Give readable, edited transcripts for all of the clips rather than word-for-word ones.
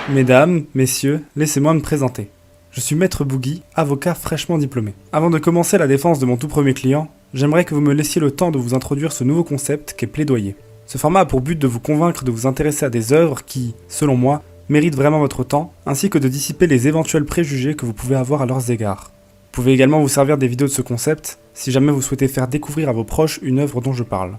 Mesdames, messieurs, laissez-moi me présenter. Je suis Maître Boogie, avocat fraîchement diplômé. Avant de commencer la défense de mon tout premier client, j'aimerais que vous me laissiez le temps de vous introduire ce nouveau concept qu'est plaidoyer. Ce format a pour but de vous convaincre de vous intéresser à des œuvres qui, selon moi, méritent vraiment votre temps, ainsi que de dissiper les éventuels préjugés que vous pouvez avoir à leurs égards. Vous pouvez également vous servir des vidéos de ce concept, si jamais vous souhaitez faire découvrir à vos proches une œuvre dont je parle.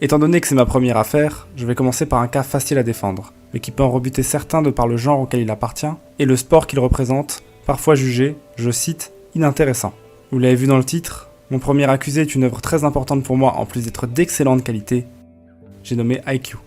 Étant donné que c'est ma première affaire, je vais commencer par un cas facile à défendre, mais qui peut en rebuter certains de par le genre auquel il appartient, et le sport qu'il représente, parfois jugé, je cite, inintéressant. Vous l'avez vu dans le titre, mon premier accusé est une œuvre très importante pour moi en plus d'être d'excellente qualité. J'ai nommé IQ.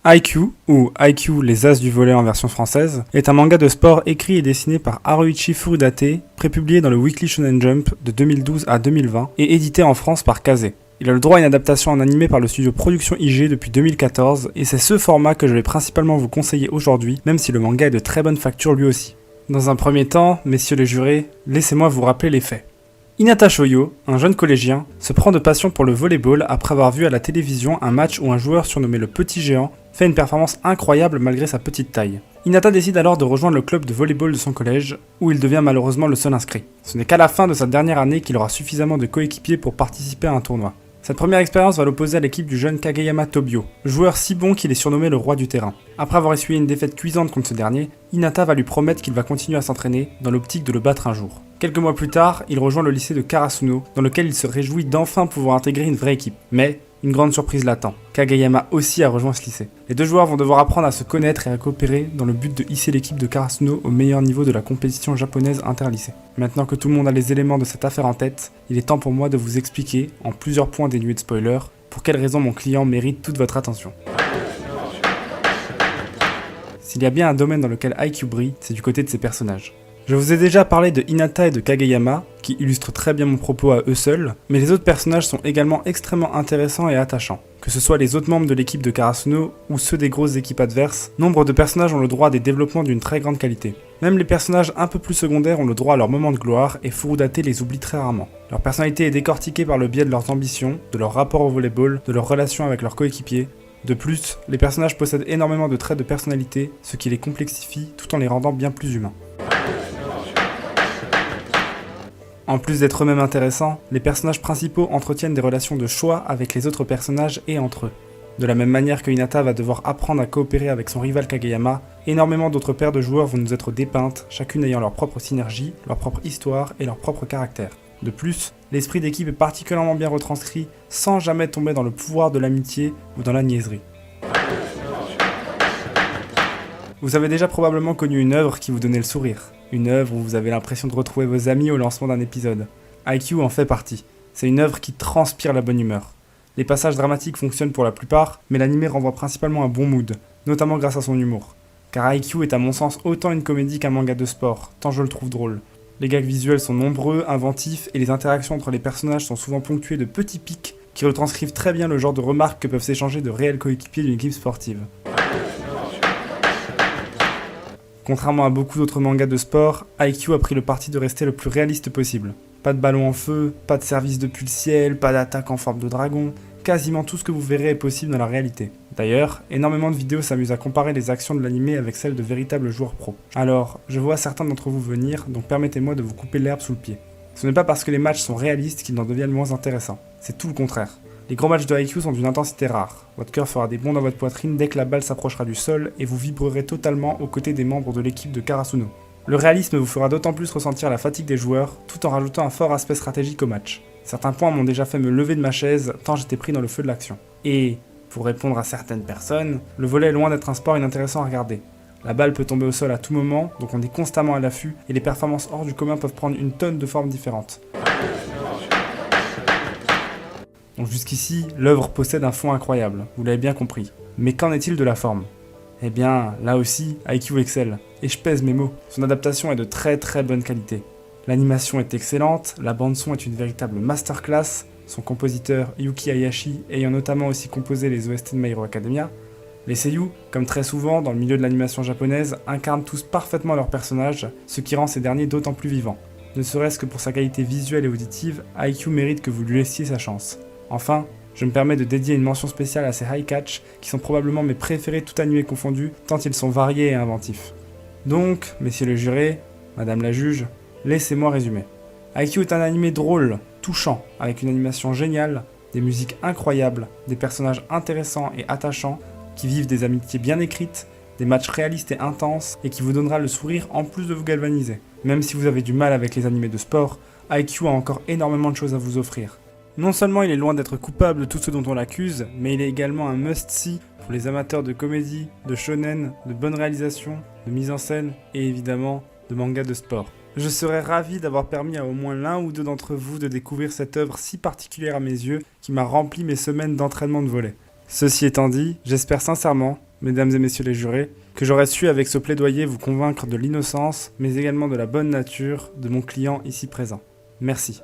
IQ, ou IQ les As du volley en version française, est un manga de sport écrit et dessiné par Haruichi Furudate, prépublié dans le Weekly Shonen Jump de 2012 à 2020 et édité en France par Kazé. Il a le droit à une adaptation en animé par le studio Production IG depuis 2014 et c'est ce format que je vais principalement vous conseiller aujourd'hui, même si le manga est de très bonne facture lui aussi. Dans un premier temps, messieurs les jurés, laissez-moi vous rappeler les faits. Hinata Shoyo, un jeune collégien, se prend de passion pour le volleyball après avoir vu à la télévision un match où un joueur surnommé le Petit Géant fait une performance incroyable malgré sa petite taille. Hinata décide alors de rejoindre le club de volleyball de son collège, où il devient malheureusement le seul inscrit. Ce n'est qu'à la fin de sa dernière année qu'il aura suffisamment de coéquipiers pour participer à un tournoi. Cette première expérience va l'opposer à l'équipe du jeune Kageyama Tobio, joueur si bon qu'il est surnommé le roi du terrain. Après avoir essuyé une défaite cuisante contre ce dernier, Hinata va lui promettre qu'il va continuer à s'entraîner dans l'optique de le battre un jour. Quelques mois plus tard, il rejoint le lycée de Karasuno, dans lequel il se réjouit d'enfin pouvoir intégrer une vraie équipe. Mais une grande surprise l'attend. Kageyama aussi a rejoint ce lycée. Les deux joueurs vont devoir apprendre à se connaître et à coopérer dans le but de hisser l'équipe de Karasuno au meilleur niveau de la compétition japonaise interlycée. Maintenant que tout le monde a les éléments de cette affaire en tête, il est temps pour moi de vous expliquer, en plusieurs points dénués de spoilers, pour quelles raisons mon client mérite toute votre attention. S'il y a bien un domaine dans lequel IQ brille, c'est du côté de ses personnages. Je vous ai déjà parlé de Hinata et de Kageyama, qui illustrent très bien mon propos à eux seuls, mais les autres personnages sont également extrêmement intéressants et attachants. Que ce soit les autres membres de l'équipe de Karasuno ou ceux des grosses équipes adverses, nombre de personnages ont le droit à des développements d'une très grande qualité. Même les personnages un peu plus secondaires ont le droit à leur moment de gloire et Furudate les oublie très rarement. Leur personnalité est décortiquée par le biais de leurs ambitions, de leur rapport au volleyball, de leurs relations avec leurs coéquipiers. De plus, les personnages possèdent énormément de traits de personnalité, ce qui les complexifie tout en les rendant bien plus humains. En plus d'être eux-mêmes intéressants, les personnages principaux entretiennent des relations de choix avec les autres personnages et entre eux. De la même manière que Hinata va devoir apprendre à coopérer avec son rival Kageyama, énormément d'autres paires de joueurs vont nous être dépeintes, chacune ayant leur propre synergie, leur propre histoire et leur propre caractère. De plus, l'esprit d'équipe est particulièrement bien retranscrit sans jamais tomber dans le pouvoir de l'amitié ou dans la niaiserie. Vous avez déjà probablement connu une œuvre qui vous donnait le sourire. Une œuvre où vous avez l'impression de retrouver vos amis au lancement d'un épisode. IQ en fait partie. C'est une œuvre qui transpire la bonne humeur. Les passages dramatiques fonctionnent pour la plupart, mais l'anime renvoie principalement un bon mood, notamment grâce à son humour. Car IQ est à mon sens autant une comédie qu'un manga de sport, tant je le trouve drôle. Les gags visuels sont nombreux, inventifs, et les interactions entre les personnages sont souvent ponctuées de petits pics qui retranscrivent très bien le genre de remarques que peuvent s'échanger de réels coéquipiers d'une équipe sportive. Contrairement à beaucoup d'autres mangas de sport, IQ a pris le parti de rester le plus réaliste possible. Pas de ballon en feu, pas de service depuis le ciel, pas d'attaque en forme de dragon, quasiment tout ce que vous verrez est possible dans la réalité. D'ailleurs, énormément de vidéos s'amusent à comparer les actions de l'anime avec celles de véritables joueurs pros. Alors, je vois certains d'entre vous venir, donc permettez-moi de vous couper l'herbe sous le pied. Ce n'est pas parce que les matchs sont réalistes qu'ils en deviennent moins intéressants, c'est tout le contraire. Les gros matchs de IQ sont d'une intensité rare. Votre cœur fera des bonds dans votre poitrine dès que la balle s'approchera du sol et vous vibrerez totalement aux côtés des membres de l'équipe de Karasuno. Le réalisme vous fera d'autant plus ressentir la fatigue des joueurs, tout en rajoutant un fort aspect stratégique au match. Certains points m'ont déjà fait me lever de ma chaise tant j'étais pris dans le feu de l'action. Et, pour répondre à certaines personnes, le volley est loin d'être un sport inintéressant à regarder. La balle peut tomber au sol à tout moment, donc on est constamment à l'affût et les performances hors du commun peuvent prendre une tonne de formes différentes. Donc jusqu'ici, l'œuvre possède un fond incroyable, vous l'avez bien compris. Mais qu'en est-il de la forme ? Eh bien, là aussi, IQ excelle, et je pèse mes mots. Son adaptation est de très très bonne qualité. L'animation est excellente, la bande-son est une véritable masterclass, son compositeur Yuki Hayashi ayant notamment aussi composé les OST de My Hero Academia. Les seiyuu, comme très souvent dans le milieu de l'animation japonaise, incarnent tous parfaitement leurs personnages, ce qui rend ces derniers d'autant plus vivants. Ne serait-ce que pour sa qualité visuelle et auditive, Haikyuu mérite que vous lui laissiez sa chance. Enfin, je me permets de dédier une mention spéciale à ces high catch, qui sont probablement mes préférés tout animés confondus, tant ils sont variés et inventifs. Donc, messieurs les jurés, madame la juge, laissez-moi résumer. Haikyuu est un animé drôle, touchant, avec une animation géniale, des musiques incroyables, des personnages intéressants et attachants, qui vivent des amitiés bien écrites, des matchs réalistes et intenses, et qui vous donnera le sourire en plus de vous galvaniser. Même si vous avez du mal avec les animés de sport, Haikyuu a encore énormément de choses à vous offrir. Non seulement il est loin d'être coupable de tout ce dont on l'accuse, mais il est également un must-see pour les amateurs de comédie, de shonen, de bonne réalisation, de mise en scène, et évidemment, de manga de sport. Je serais ravi d'avoir permis à au moins l'un ou deux d'entre vous de découvrir cette œuvre si particulière à mes yeux, qui m'a rempli mes semaines d'entraînement de volley. Ceci étant dit, j'espère sincèrement, mesdames et messieurs les jurés, que j'aurai su avec ce plaidoyer vous convaincre de l'innocence, mais également de la bonne nature de mon client ici présent. Merci.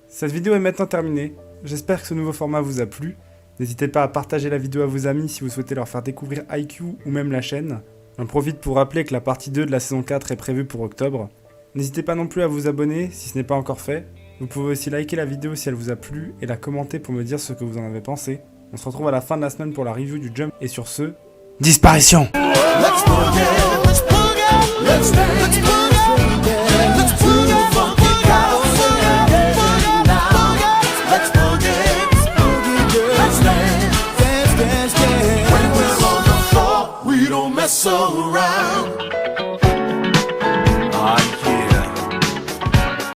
Cette vidéo est maintenant terminée, j'espère que ce nouveau format vous a plu. N'hésitez pas à partager la vidéo à vos amis si vous souhaitez leur faire découvrir Haikyuu ou même la chaîne. J'en profite pour rappeler que la partie 2 de la saison 4 est prévue pour octobre. N'hésitez pas non plus à vous abonner si ce n'est pas encore fait. Vous pouvez aussi liker la vidéo si elle vous a plu et la commenter pour me dire ce que vous en avez pensé. On se retrouve à la fin de la semaine pour la review du Jump et sur ce, disparition! Let's